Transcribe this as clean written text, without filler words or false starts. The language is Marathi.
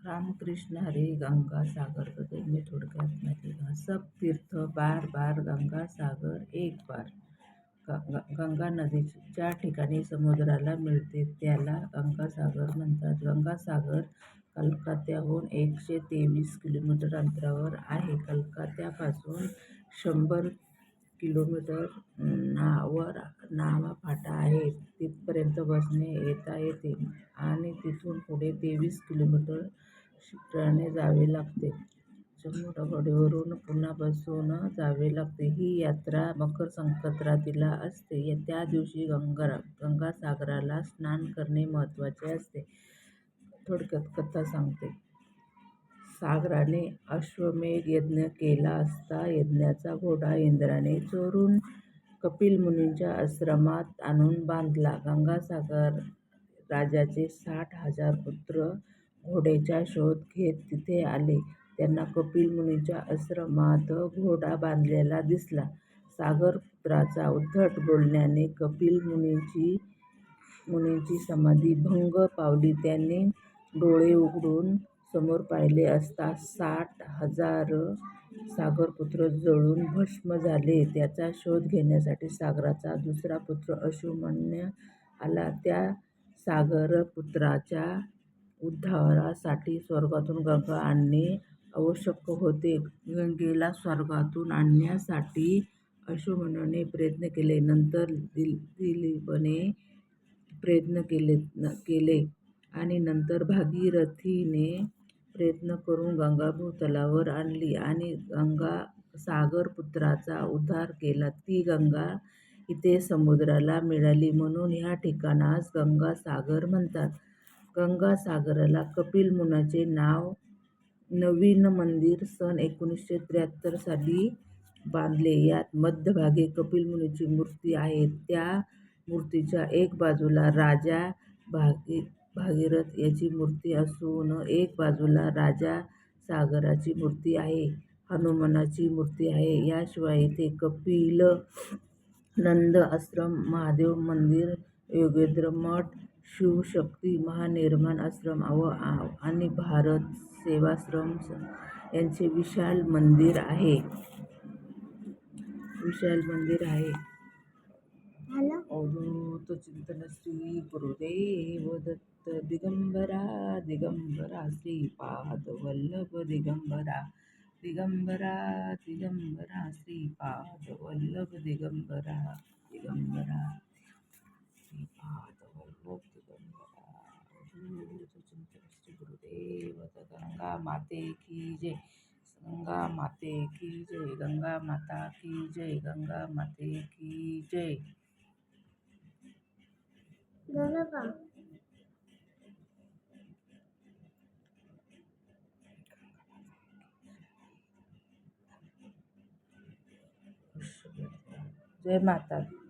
रामकृष्ण हरी गंगा सागर बद्दल मी थोडक्यात माहिती का. सब तीर्थ बार बार गंगा सागर एक बार. गंगा नदी ज्या ठिकाणी समुद्राला मिळते त्याला गंगासागर म्हणतात. गंगासागर कलकत्त्याहून 123 किलोमीटर अंतरावर आहे. कलकत्त्यापासून 100 किलोमीटर वर नावाफाटा आहे. तिथपर्यंत बसने येता येते आणि तिथून पुढे 23 किलोमीटर शिप्राने जावे लागते. जम्मू-डगडीवरून पुन्हा बसून जावे लागते. ही यात्रा मकर संक्रांतीला असते. त्या दिवशी गंगासागराला स्नान करणे महत्त्वाचे असते. थोडक्यात कथा सांगते. सागराने अश्वमेध यज्ञ केला असता यज्ञाचा घोडा इंद्राने चोरून कपिल मुनींच्या आश्रमात आणून बांधला. गंगासागर राजाचे 60,000 पुत्र घोड्याचा शोध घेत तिथे आले. त्यांना कपिल मुनींच्या आश्रमात घोडा बांधलेला दिसला. सागरपुत्राचा उद्धट बोलण्याने कपिल मुनींची समाधी भंग पावली. त्यांनी डोळे उघडून समोर पाहिले असता 60,000 सागरपुत्र जळून भस्म झाले. त्याचा शोध घेण्यासाठी सागराचा दुसरा पुत्र अश्वमन्य आला. त्या सागरपुत्राच्या उद्धारासाठी स्वर्गातून गंगा आणणे आवश्यक होते. गंगेला स्वर्गातून आणण्यासाठी अश्वमन्याने प्रयत्न केले. नंतर दिलीपने प्रयत्न केले आणि नंतर भागीरथीने प्रयत्न करून गंगा भूतलावर आणली आणि सागरपुत्राचा उद्धार केला. ती गंगा इथे समुद्राला मिळाली म्हणून ह्या ठिकाणास गंगासागर म्हणतात. गंगासागराला कपिल मुनींचे नवीन मंदिर सन 1973 साली बांधले. यात मध्यभागी कपिल मुनींची मूर्ती आहे. त्या मूर्तीच्या एक बाजूला राजा भागीरथ याची मूर्ती असून एक बाजूला राजा सागराची मूर्ती आहे. हनुमानाची मूर्ती आहे. याशिवाय इथे कपिल नंद आश्रम, महादेव मंदिर, योगेंद्र मठ, शिवशक्ती महानिर्वाण आश्रम आणि भारत सेवाश्रम यांचे विशाल मंदिर आहे. अवधूत चिंतन श्री गुरुदेव दत्त. दिगंबरा दिगंबरा श्रीपाद वल्लभ दिगंबरा दिगंबरा दिगंबरा श्रीपाद वल्लभ दिगंबरा दिगंबरा श्रीपाद वल्लभ दिगंबरा. अवधूत चिंतन श्री गुरुदेव दत्त. गंगा माते की जय. गंगा माते की जय. गंगा माता की जय. गंगा माते की जय. जय माता दी.